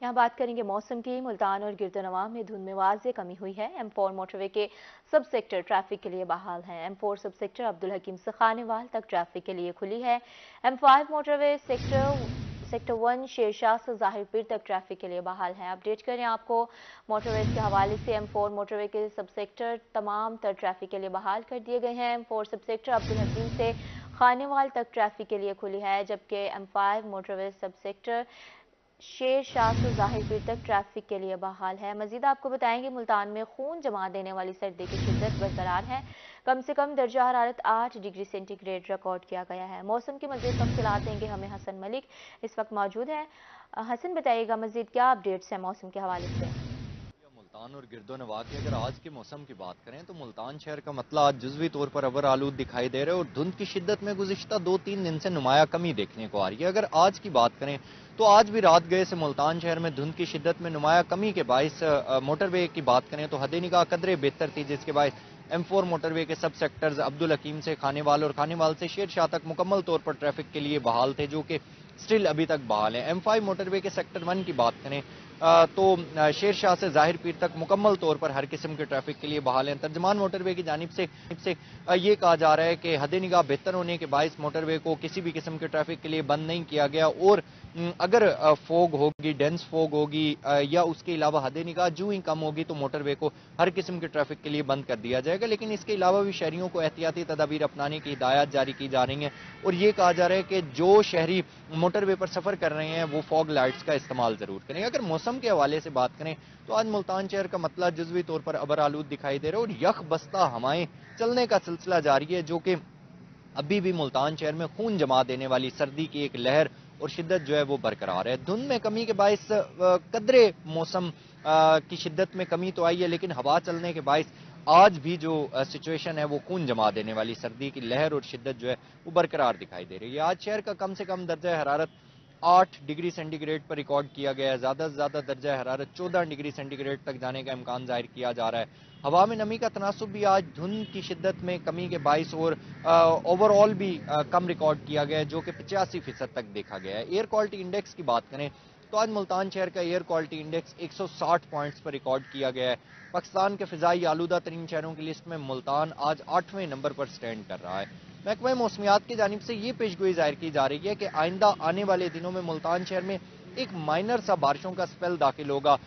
यहाँ बात करेंगे मौसम की। मुल्तान और गिरदोनवा में धुंध में वाज़ेह कमी हुई है। M4 मोटरवे के सब सेक्टर ट्रैफिक के लिए बहाल हैं। M4 सब सेक्टर अब्दुल हकीम से खानेवाल तक ट्रैफिक के लिए खुली है। M5 मोटरवे सेक्टर 1 शेरशाह से ज़ाहिर पीर तक ट्रैफिक के लिए बहाल है। अपडेट करें आपको मोटरवेज के हवाले से। M4 मोटरवे के सब सेक्टर तमाम तर ट्रैफिक के लिए बहाल कर दिए गए हैं। M4 सब सेक्टर अब्दुल हकीम से खानेवाल तक ट्रैफिक के लिए खुली है, जबकि M5 मोटरवे सब सेक्टर शेर शाह से ज़ाहिर पीर तक ट्रैफिक के लिए बहाल है। मजीद आपको बताएंगे मुल्तान में खून जमा देने वाली सर्दी की शिद्दत बरकरार है। कम से कम दर्जा हरारत 8 डिग्री सेंटीग्रेड रिकॉर्ड किया गया है। मौसम की मजीद तफसीलात देंगे हमें हसन मलिक, इस वक्त मौजूद हैं। हसन, बताइएगा मजीद क्या अपडेट्स हैं मौसम के हवाले से। मुल्तान और गिरदोनवा की अगर आज के मौसम की बात करें तो मुल्तान शहर का मतला आज जुज़वी तौर पर अबर आलूद दिखाई दे रहा है और धुंध की शिद्दत में गुज़िश्ता 2-3 दिन से नुमाया कमी देखने को आ रही है। अगर आज की बात करें तो आज भी रात गए से मुल्तान शहर में धुंध की शिद्दत में नुमाया कमी के बाइस मोटरवे की बात करें तो हद निगाह कदरे बेहतर थी, जिसके बाइस M4 मोटरवे के सब सेक्टर्स अब्दुल हकीम से खानेवाल और खानेवाल से शेर शाह तक मुकम्मल तौर पर ट्रैफिक के लिए बहाल थे, जो कि स्टिल अभी तक बहाल है। M5 मोटरवे के सेक्टर 1 की बात करें तो शेर शाह से ज़ाहिर पीर तक मुकम्मल तौर पर हर किस्म के ट्रैफिक के लिए बहाल हैं। तर्जमान मोटरवे की जानिब से ये कहा जा रहा है कि हद निगाह बेहतर होने के बायस मोटरवे को किसी भी किस्म के ट्रैफिक के लिए बंद नहीं किया गया और अगर फोग होगी, डेंस फोग होगी या उसके अलावा हद निगाह जो ही कम होगी तो मोटरवे को हर किस्म के ट्रैफिक के लिए बंद कर दिया जाएगा। लेकिन इसके अलावा भी शहरियों को एहतियाती तदाबीर अपनाने की हिदायत जारी की जा रही हैं और ये कहा जा रहा है कि जो शहरी मोटरवे पर सफ़र कर रहे हैं वो फॉग लाइट्स का इस्तेमाल ज़रूर करें। अगर मौसम के हवाले से बात करें तो आज मुल्तान शहर का मतला जुज़वी तौर पर अबर आलूद दिखाई दे रहा है और यख बस्ता हवाएं चलने का सिलसिला जारी है, जो कि अभी भी मुल्तान शहर में खून जमा देने वाली सर्दी की एक लहर और शिद्दत जो है वो बरकरार है। धुंध में कमी के बायस कदरे मौसम की शिद्दत में कमी तो आई है, लेकिन हवा चलने के बायस आज भी जो सिचुएशन है वो खून जमा देने वाली सर्दी की लहर और शिद्दत जो है वो बरकरार दिखाई दे रही है। आज शहर का कम से कम दर्जा हरारत 8 डिग्री सेंटीग्रेड पर रिकॉर्ड किया गया है। ज़्यादा से ज़्यादा दर्जा हरारत 14 डिग्री सेंटीग्रेड तक जाने का इम्कान जाहिर किया जा रहा है। हवा में नमी का तनासुब भी आज धुंध की शिद्दत में कमी के बाइस और ओवरऑल भी कम रिकॉर्ड किया गया है, जो कि 85% तक देखा गया है। एयर क्वालिटी इंडेक्स की बात करें तो आज मुल्तान शहर का एयर क्वालिटी इंडेक्स 160 पॉइंट्स पर रिकॉर्ड किया गया है। पाकिस्तान के फिजाई आलूदा तरीन शहरों की लिस्ट में मुल्तान आज 8वें नंबर पर स्टैंड कर रहा है। महकमा मौसमियात की जानिब से ये पेशगोई जाहिर की जा रही है कि आइंदा आने वाले दिनों में मुल्तान शहर में एक माइनर सा बारिशों का स्पेल दाखिल होगा।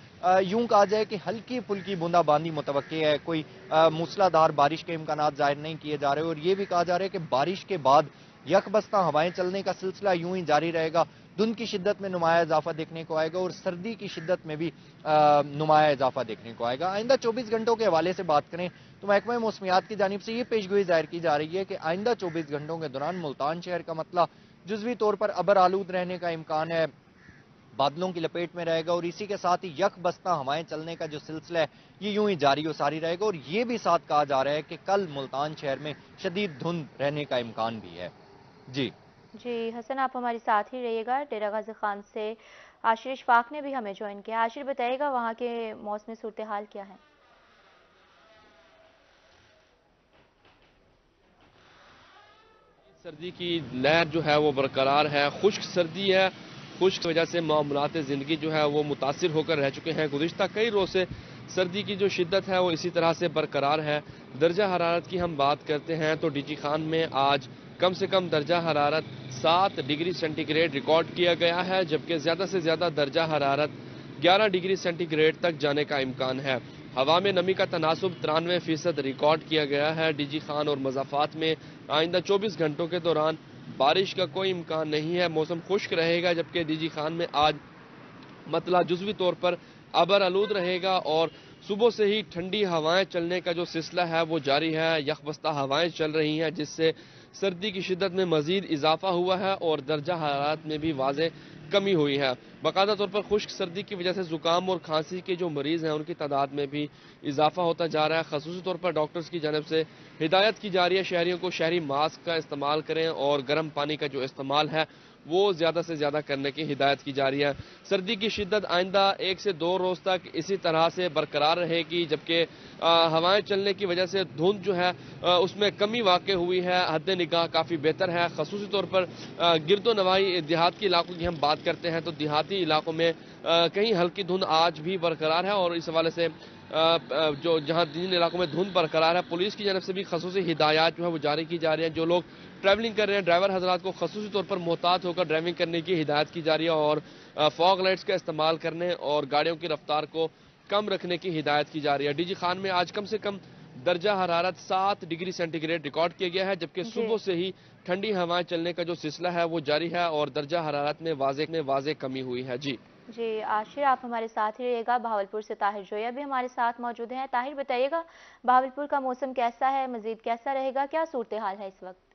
यूं कहा जाए कि हल्की फुल्की बूंदाबांदी मुतवक्की है, कोई मूसलाधार बारिश के इम्कानात जाहिर नहीं किए जा रहे और ये भी कहा जा रहा है कि बारिश के बाद यकबस्ता हवाएं चलने का सिलसिला यूं ही जारी रहेगा। धुंध की शिद्दत में नुमाया इजाफा देखने को आएगा और सर्दी की शिद्दत में भी नुमाया इजाफा देखने को आएगा। आइंदा 24 घंटों के हवाले से बात करें तो महकमा मौसमियात की जानिब से ये पेशगोई जाहिर की जा रही है कि आइंदा 24 घंटों के दौरान मुल्तान शहर का मतला जुज़वी तौर पर अबर आलूद रहने का इम्कान है, बादलों की लपेट में रहेगा और इसी के साथ ही यक बस्ता हवाएं चलने का जो सिलसिला है ये यूं ही जारी और सारी रहेगा। और ये भी साथ कहा जा रहा है कि कल मुल्तान शहर में शदीद धुंध रहने का इम्कान भी है। जी हसन, आप हमारे साथ ही रहिएगा। डेरा गाजी खान से आशिर इशफाक ने भी हमें ज्वाइन किया। आशिर, बताइएगा वहाँ के मौसमी सूरत हाल क्या है। सर्दी की लहर जो है वो बरकरार है, खुश्क सर्दी है। खुश्क की वजह से मामलात ज़िंदगी जो है वो मुतासिर होकर रह चुके हैं। गुज़िश्ता कई रोज़ से सर्दी की जो शिद्दत है वो इसी तरह से बरकरार है। दर्जा हरारत की हम बात करते हैं तो डीजी खान में आज कम से कम दर्जा हरारत 7 डिग्री सेंटीग्रेड रिकॉर्ड किया गया है, जबकि ज़्यादा से ज़्यादा दर्जा हरारत 11 डिग्री सेंटीग्रेड तक जाने का इम्कान है। हवा में नमी का तनासुब 93% रिकॉर्ड किया गया है। डीजी खान और मज़ाफ़ात में आइंदा 24 घंटों के दौरान बारिश का कोई इम्कान नहीं है। मौसम खुश्क रहेगा, जबकि डीजी खान में आज मतला जुज़वी तौर पर अबर आलूद रहेगा और सुबह से ही ठंडी हवाएं चलने का जो सिलसिला है वो जारी है। यखबस्ता हवाएं चल रही हैं जिससे सर्दी की शिद्दत में मजीद इजाफा हुआ है और दर्जा हरारत में भी वाज़े कमी हुई है। बाकायदा तौर पर खुश्क सर्दी की वजह से जुकाम और खांसी के जो मरीज़ हैं उनकी तादाद में भी इजाफा होता जा रहा है। खसूसी तौर पर डॉक्टर्स की जानब से हिदायत की जा रही है शहरियों को शहरी मास्क का इस्तेमाल करें और गर्म पानी का जो इस्तेमाल है वो ज़्यादा से ज़्यादा करने की हिदायत की जा रही है। सर्दी की शिद्दत आइंदा 1 से 2 रोज़ तक इसी तरह से बरकरार रहेगी, जबकि हवाएं चलने की वजह से धुंध जो है उसमें कमी वाक़ हुई है। हद निगाह काफ़ी बेहतर है। खसूसी तौर पर गिरदो नवाही देहात के इलाकों की हम बात करते हैं तो देहाती इलाकों में کہیں ہلکی دھند آج بھی برقرار ہے اور اس حوالے سے جو جہاں جن علاقوں میں دھند برقرار ہے پولیس کی جانب سے بھی خصوصی ہدایات جو ہے وہ جاری کی جا رہی ہیں. جو لوگ ٹریولنگ کر رہے ہیں ڈرائیور حضرات کو خصوصی طور پر محتاط ہو کر ڈرائیونگ کرنے کی ہدایت کی جا رہی ہے اور فوگ لائٹس کا استعمال کرنے اور گاڑیوں کی رفتار کو کم رکھنے کی ہدایت کی جا رہی ہے. ڈی جی خان میں آج کم سے کم درجہ حرارت 7 ڈگری سینٹی گریڈ ریکارڈ کیا گیا ہے جبکہ جی صبح سے ہی ٹھنڈی ہوائیں چلنے کا جو سلسلہ ہے وہ جاری ہے اور درجہ حرارت میں واضح کمی ہوئی ہے. جی عاشر آپ ہمارے ساتھ ہی رہیے گا. بہاولپور سے طاہر جویا بھی ہمارے ساتھ موجود ہیں. طاہر بتائیے گا بہاولپور کا موسم کیسا ہے, مزید کیسا رہے گا, کیا صورتحال ہے اس وقت؟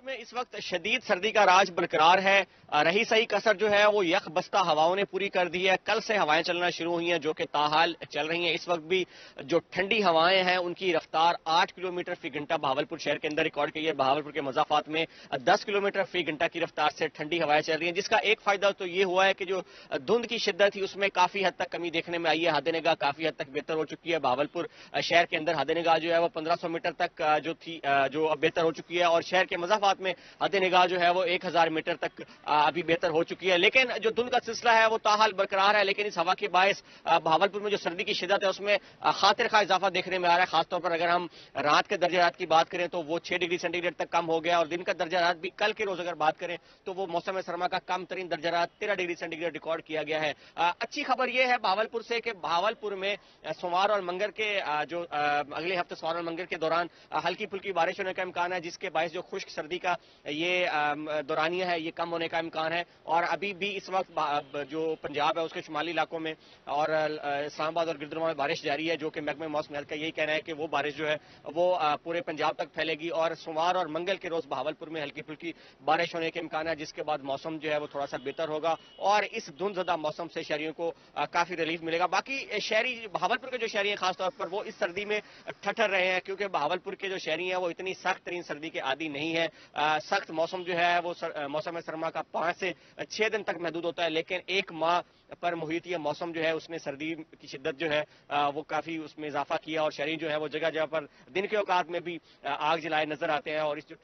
میں اس وقت شدید سردی کا راج برقرار ہے. رہی صحیح کثر جو ہے وہ یک بستہ ہواؤں نے پوری کر دی ہے. کل سے ہوائیں چلنا شروع ہوئی ہیں جو کہ تاحال چل رہی ہیں. اس وقت بھی جو ٹھنڈی ہوائیں ہیں ان کی رفتار 8 کلومیٹر فی گھنٹہ بہاولپور شہر کے اندر ریکارڈ کی ہے. بہاولپور کے مضافات میں 10 کلومیٹر فی گھنٹہ کی رفتار سے ٹھنڈی ہوائیں چل رہی ہیں جس کا ایک فائدہ تو یہ ہوا ہے کہ جو دھند کی شدت تھی اس میں کافی حد تک کمی دیکھنے میں آئی ہے. حد نگاہ کافی حد تک بہتر ہو چکی ہے. بہاولپور شہر کے اندر حد نگاہ جو ہے وہ 1500 میٹر تک جو تھی جو اب بہتر ہو چکی ہے اور شہر کے مضافات میں حد نگاہ جو ہے وہ 1000 میٹر تک ابھی بہتر ہو چکی ہے. لیکن جو دھند کا سلسلہ ہے وہ تاحال برقرار ہے. لیکن اس ہوا کے باعث بہاولپور میں جو سردی کی شدت ہے اس میں خاطر خواہ اضافہ دیکھنے میں آ رہا ہے. خاص طور پر اگر ہم رات کے درجہ حرارت کی بات کریں تو وہ 6 ڈگری سینٹی گریڈ تک کم ہو گیا اور دن کا درجہ حرارت بھی کل کے روز اگر بات کریں تو وہ موسم سرما کا کم ترین درجہ حرارت 13 ڈگری سینٹی گریڈ ریکارڈ کیا گیا ہے. اچھی خبر یہ ہے بہاولپور سے کہ بہاولپور میں سوموار اور منگل کے جو اگلے ہفتے سوموار اور منگل کے دوران ہلکی پھلکی بارش ہونے کا امکان ہے جس کے باعث جو خشک سردی کا یہ دورانیہ ہے یہ کم ہونے کا امکان ہے. اور ابھی بھی اس وقت جو پنجاب ہے اس کے شمالی علاقوں میں اور اسلام آباد اور گردنوا میں بارش جاری ہے جو کہ محکمہ موسم کا یہی کہنا ہے کہ وہ بارش جو ہے وہ پورے پنجاب تک پھیلے گی اور سوموار اور منگل کے روز بہاولپور میں ہلکی پھلکی بارش ہونے کے امکان ہے جس کے بعد موسم جو ہے وہ تھوڑا سا بہتر ہوگا اور اس دھند زدہ موسم سے شہریوں کو کافی ریلیف ملے گا. باقی شہری بہاولپور کے جو شہری ہیں خاص طور پر وہ اس سردی میں ٹھٹر رہے ہیں کیونکہ بہاولپور کے جو شہری ہیں وہ اتنی سخت ترین سردی کے عادی نہیں ہے. سخت موسم جو ہے وہ موسم سرما کا 5 سے 6 دن تک محدود ہوتا ہے لیکن ایک ماہ پر محیط یہ موسم جو ہے اس نے سردی کی شدت جو ہے وہ کافی اس میں اضافہ کیا اور شہری جو ہے وہ جگہ جگہ پر دن کے اوقات میں بھی آگ جلائے نظر آتے ہیں. اور اس جو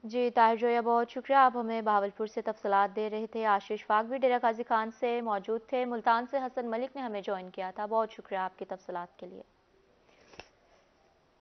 جی طاہر جویا بہت شکریہ, آپ ہمیں بہاولپور سے تفصیلات دے رہے تھے. آشیش فاق بھی ڈیرہ غازی خان سے موجود تھے. ملتان سے حسن ملک نے ہمیں جوائن کیا تھا. بہت شکریہ آپ کی تفصیلات کے لیے.